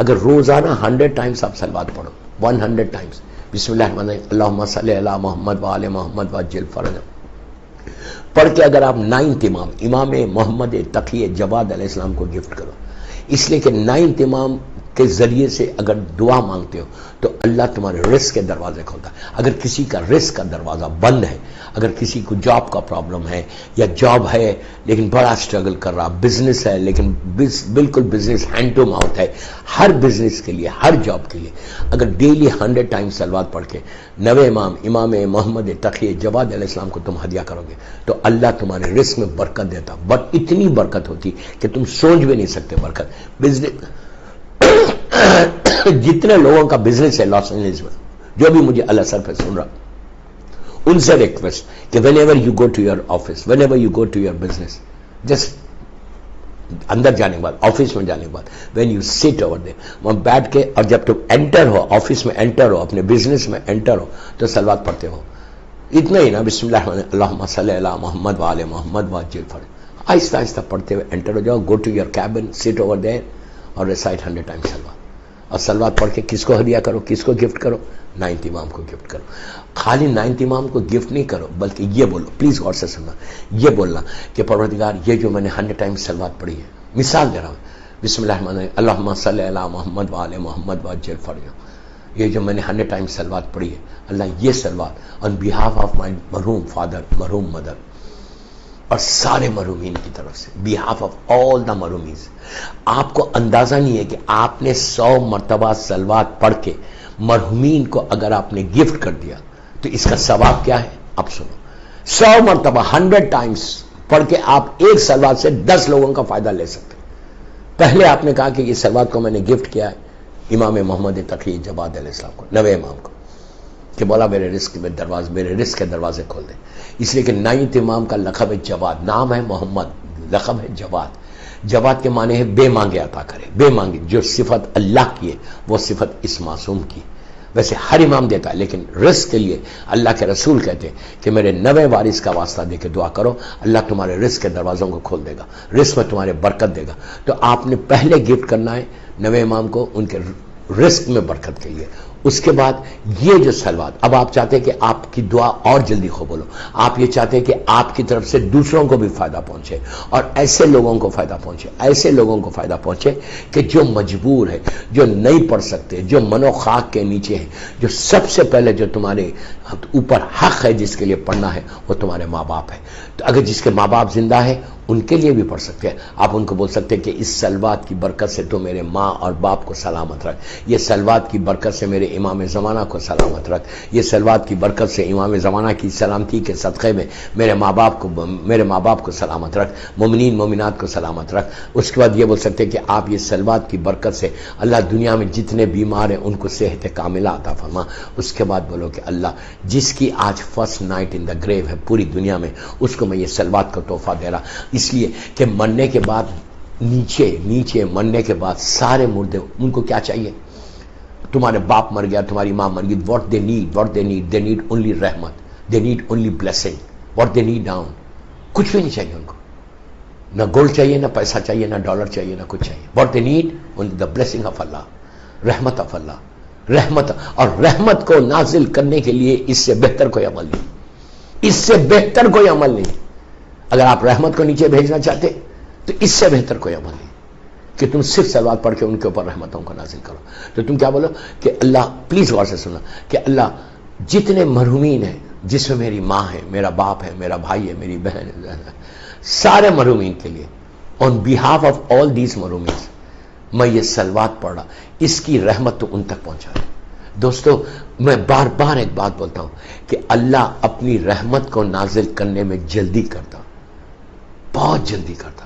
اگر روزانہ 100 ٹائمز آپ صلوات پڑھو، 100 ٹائمز، بسم اللہ الرحمن الرحیم اللہم صلی علی محمد وآل محمد وعجل فرجہ، پڑھ کے اگر آپ 9 امام محمد تقی جواد علیہ السلام کو گفٹ کرو، اس لیے کہ 9 امام کے ذریعے سے اگر دعا مانگتے ہو تو اللہ تمہارے رزق کے دروازے کھولتا ہے۔ اگر کسی کا رزق کا دروازہ بند ہے، اگر کسی کو جاب کا پرابلم ہے، یا جاب ہے لیکن بڑا اسٹرگل کر رہا، بزنس ہے لیکن بالکل بزنس ہینڈ ٹو ماؤتھ ہے، ہر بزنس کے لیے، ہر جاب کے لیے اگر ڈیلی 100 ٹائم صلوات پڑھ کے 9 امام محمد تقی جواد علیہ السلام کو تم ہدیہ کرو گے تو اللہ تمہارے رزق میں برکت دیتا، بٹ اتنی برکت ہوتی کہ تم سوچ بھی نہیں سکتے برکت۔ بزنس جتنے لوگوں کا بزنس ہے لاس اینجلس میں، جو بھی مجھے اللہ سر پہ سن رہا، ان سے ریکویسٹ کہ whenever you go to your office, whenever you go to your business, just اندر جانے کے بعد، آفس میں جانے کے بعد، when you sit over there, وہاں بیٹھ کے، اور جب تم انٹر ہو آفس میں، انٹر ہو اپنے بزنس میں، انٹر ہو تو صلوات پڑھتے ہو، اتنا ہی نا، بسم اللہ اللہم صلی علی محمد وآل محمد وعجل فرجہ، آہستہ آہستہ پڑھتے ہوئے انٹر ہو جاؤ، گو ٹو یور کیبن، سٹ اوور دیر اور ریسائٹ 100 ٹائم صلوات، اور صلوات پڑھ کے کس کو ہدیہ کرو، کس کو گفٹ کرو؟ 9 امام کو گفٹ کرو۔ خالی 9 امام کو گفٹ نہیں کرو، بلکہ یہ بولو، پلیز غور سے سننا، یہ بولنا کہ پروردگار یہ جو میں نے 100 ٹائم صلوات پڑھی ہے، مثال دے رہا ہوں، بسم اللہ الرحمن الرحیم اللہم صلی علی محمد وآل محمد وعجل فرجہ، یہ جو میں نے 100 ٹائم صلوات پڑھی ہے، اللہ یہ صلوات آن بیہاف آف مائی مرحوم فادر، مرحوم مدر، اور سارے مرحومین کی طرف سے، بیہاف آف آل دا مرحومین۔ آپ کو اندازہ نہیں ہے کہ آپ نے 100 مرتبہ صلوات پڑھ کے مرحومین کو اگر آپ نے گفٹ کر دیا تو اس کا ثواب کیا ہے؟ اب سنو، 100 مرتبہ 100 ٹائمز پڑھ کے آپ ایک صلوات سے 10 لوگوں کا فائدہ لے سکتے ہیں۔ پہلے آپ نے کہا کہ یہ صلوات کو میں نے گفٹ کیا ہے امام محمد تقی جواد علیہ السلام کو، 9 امام کو، کہ بولا میرے رزق کے دروازے کھول دیں، اس لیے کہ 9 امام کا لقب ہے جواد، نام ہے محمد، لقب ہے جواد۔ جواد کے معنی ہے بے مانگے عطا کرے، بے مانگے، جو صفت اللہ کی ہے وہ صفت اس معصوم کی۔ ویسے ہر امام دیتا ہے لیکن رزق کے لیے اللہ کے رسول کہتے ہیں کہ میرے 9 وارث کا واسطہ دے کے دعا کرو، اللہ تمہارے رزق کے دروازوں کو کھول دے گا، رزق میں تمہارے برکت دے گا۔ تو آپ نے پہلے گفٹ کرنا ہے 9 امام کو ان کے رزق میں برکت کے لیے، اس کے بعد یہ جو صلوات، اب آپ چاہتے ہیں کہ آپ کی دعا اور جلدی قبول ہو، آپ یہ چاہتے ہیں کہ آپ کی طرف سے دوسروں کو بھی فائدہ پہنچے، اور ایسے لوگوں کو فائدہ پہنچے، ایسے لوگوں کو فائدہ پہنچے کہ جو مجبور ہے، جو نہیں پڑھ سکتے، جو منو خاک کے نیچے ہیں، جو سب سے پہلے جو تمہارے اوپر حق ہے جس کے لیے پڑھنا ہے وہ تمہارے ماں باپ ہے۔ تو اگر جس کے ماں باپ زندہ ہے ان کے لیے بھی پڑھ سکتے ہیں، آپ ان کو بول سکتے ہیں کہ اس صلوات کی برکت سے تو میرے ماں اور باپ کو سلامت رکھ، یہ صلوات کی برکت سے میرے امام زمانہ کو سلامت رکھ، یہ صلوات کی برکت سے امام زمانہ کی سلامتی کے صدقے میں میرے ماں باپ کو سلامت رکھ، مومنین مومنات کو سلامت رکھ۔ اس کے بعد یہ بول سکتے ہیں کہ آپ یہ صلوات کی برکت سے اللہ دنیا میں جتنے بیمار ہیں ان کو صحت کاملہ عطا فرما۔ اس کے بعد بولو کہ اللہ جس کی آج فرسٹ نائٹ ان دا گریو ہے پوری دنیا میں، اس کو میں یہ صلوات کا تحفہ دے رہا، اس لیے کہ مرنے کے بعد نیچے مرنے کے بعد سارے مردے ان کو کیا چاہیے؟ تمہارے باپ مر گیا، تمہاری ماں مر گئی، واٹ دے نیڈ اونلی رحمت، دے need only blessing, what they need down, کچھ بھی نہیں چاہیے ان کو، نہ گولڈ چاہیے، نہ پیسہ چاہیے، نہ ڈالر چاہیے، نہ کچھ چاہیے، what they need only the blessing of Allah, رحمت آف اللہ، رحمت، اور رحمت کو نازل کرنے کے لیے اس سے بہتر کوئی عمل نہیں، اس سے بہتر کوئی عمل نہیں۔ اگر آپ رحمت کو نیچے بھیجنا چاہتے تو اس سے بہتر کوئی عمل نہیں کہ تم صرف صلوات پڑھ کے ان کے اوپر رحمتوں کو نازل کرو۔ تو تم کیا بولو کہ اللہ، پلیز غور سے سننا، کہ اللہ جتنے مرحومین ہیں جس میں میری ماں ہے، میرا باپ ہے، میرا بھائی ہے، میری بہن ہے، سارے مرحومین کے لیے آن بیہاف آف آل دیز مرحومین میں یہ صلوات پڑھ رہا، اس کی رحمت تو ان تک پہنچا ہے۔ دوستو میں بار بار ایک بات بولتا ہوں کہ اللہ اپنی رحمت کو نازل کرنے میں جلدی کرتا، بہت جلدی کرتا،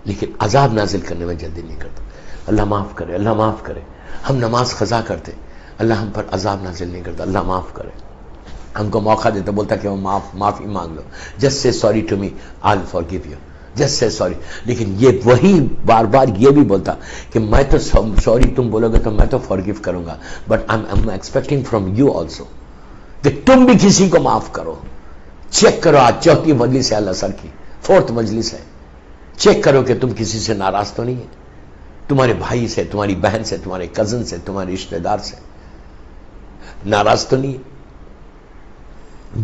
لیکن عذاب نازل کرنے میں جلدی نہیں کرتا۔ اللہ معاف کرے، اللہ معاف کرے۔ ہم نماز قضا کرتے، اللہ ہم پر عذاب نازل نہیں کرتا، اللہ معاف کرے۔ ہم کو موقع دیتا، بولتا کہ وہ معافی مانگ لو، just say sorry to me, I will forgive you, just say sorry. لیکن یہ وہی بار بار یہ بھی بولتا کہ میں تو سوری تم بولو گے تو میں تو فارگیو کروں گا، but I am expecting from you also کہ تم بھی کسی کو معاف کرو۔ چیک کرو، آج 4تھی مجلس ہے اللہ سر کی، 4th مجلس ہے، چیک کرو کہ تم کسی سے ناراض تو نہیں ہے۔ تمہارے بھائی سے، تمہاری بہن سے، تمہارے کزن سے، تمہارے رشتہ دار سے ناراض تو نہیں؟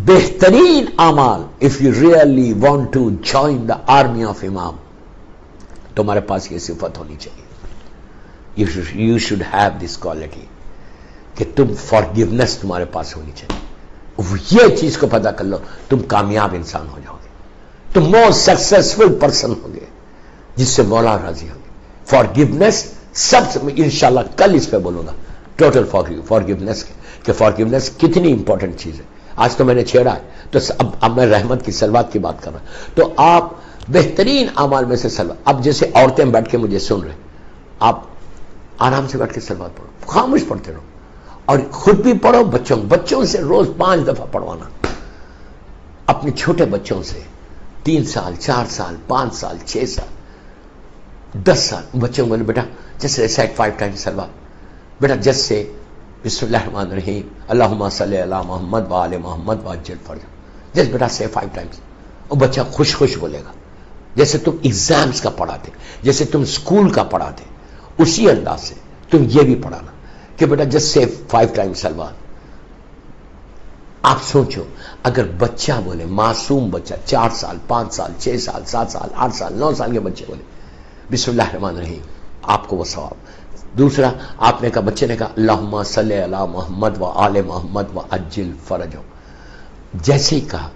بہترین اعمال، if you really want to join the army of امام، تمہارے پاس یہ صفت ہونی چاہیے. You should have this quality کہ تم فارگیونیس تمہارے پاس ہونی چاہیے. یہ چیز کو پتہ کر لو، تم کامیاب انسان ہو جاؤ گے، تم موسٹ سکسیسفل پرسن ہو گے جس سے مولا راضی ہوگی. فارگیونیس سب سے، انشاءاللہ کل اس پہ بولوں گا ٹوٹل فارگیونیس کہ فارگیونیس کتنی امپورٹنٹ چیز ہے. آج تو میں نے چھیڑا ہے، تو اب میں رحمت کی صلوات کی بات کر رہا ہوں. تو آپ بہترین اعمال میں سے صلوات، اب جیسے عورتیں بیٹھ کے مجھے سن رہے، آپ آرام سے بیٹھ کے صلوات پڑھو، خاموش پڑھتے رہو، اور خود بھی پڑھو، بچوں سے روز 5 دفعہ پڑھوانا. اپنے چھوٹے بچوں سے 3 سال 4 سال 5 سال 6 سال 10 سال بچوں کو بیٹا جیسے ریسائٹ 5 ٹائمز صلوات، بیٹا جیسے بسم اللہ الرحمن الرحیم اللہم صلی علی محمد و آل محمد وعجل فرجہ، جیسے بیٹا سے 5 ٹائمز، اور بچہ خوش خوش بولے گا جیسے تم ایگزامز کا پڑھاتے، جیسے تم اسکول کا پڑھاتے، اسی انداز سے تم یہ بھی پڑھانا کہ بیٹا جس سے 5 ٹائمز صلوات. آپ سوچو اگر بچہ بولے، معصوم بچہ 4 سال 5 سال 6 سال 7 سال 8 سال 9 سال کے بچے بولے بسم اللہ الرحمن الرحیم، آپ کو وہ ثواب. دوسرا آپ نے کہا، بچے نے کہا اللہم صلی علی محمد و آل محمد وعجل فرجہ، جیسے ہی کہا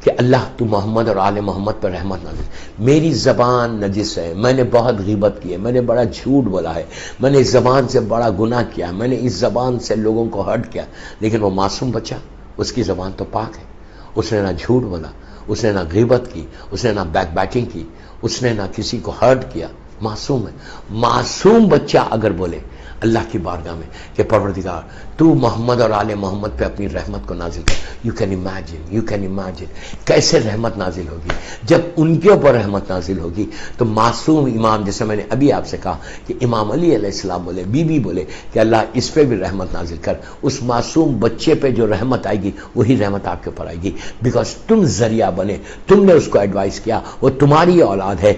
کہ اللہ تو محمد اور آل محمد پر رحمت نازل. میری زبان نجس ہے، میں نے بہت غیبت کی ہے، میں نے بڑا جھوٹ بولا ہے، میں نے اس زبان سے بڑا گناہ کیا، میں نے اس زبان سے لوگوں کو ہرٹ کیا. لیکن وہ معصوم بچہ، اس کی زبان تو پاک ہے، اس نے نہ جھوٹ بولا، اس نے نہ غیبت کی، اس نے نہ بیک بیٹنگ کی، اس نے نہ کسی کو ہرٹ کیا، معصوم ہے. معصوم بچہ اگر بولے اللہ کی بارگاہ میں کہ پروردگار تو محمد اور آل محمد پہ اپنی رحمت کو نازل کر، یو کین امیجن کیسے رحمت نازل ہوگی. جب ان کے اوپر رحمت نازل ہوگی تو معصوم امام، جیسے میں نے ابھی آپ سے کہا کہ امام علی علیہ السلام بولے، بی بی بولے کہ اللہ اس پہ بھی رحمت نازل کر، اس معصوم بچے پہ جو رحمت آئے گی وہی رحمت آپ کے اوپر آئے گی، بیکاز تم ذریعہ بنے، تم نے اس کو ایڈوائز کیا، وہ تمہاری اولاد ہے.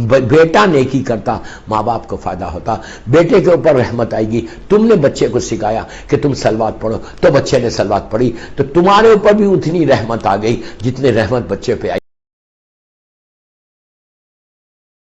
بیٹا نیکی کرتا ماں باپ کو فائدہ ہوتا، بیٹے کے اوپر رحمت آئے گی. تم نے بچے کو سکھایا کہ تم سلوات پڑھو، تو بچے نے سلوات پڑھی، تو تمہارے اوپر بھی اتنی رحمت آ گئی جتنے رحمت بچے پہ آئی.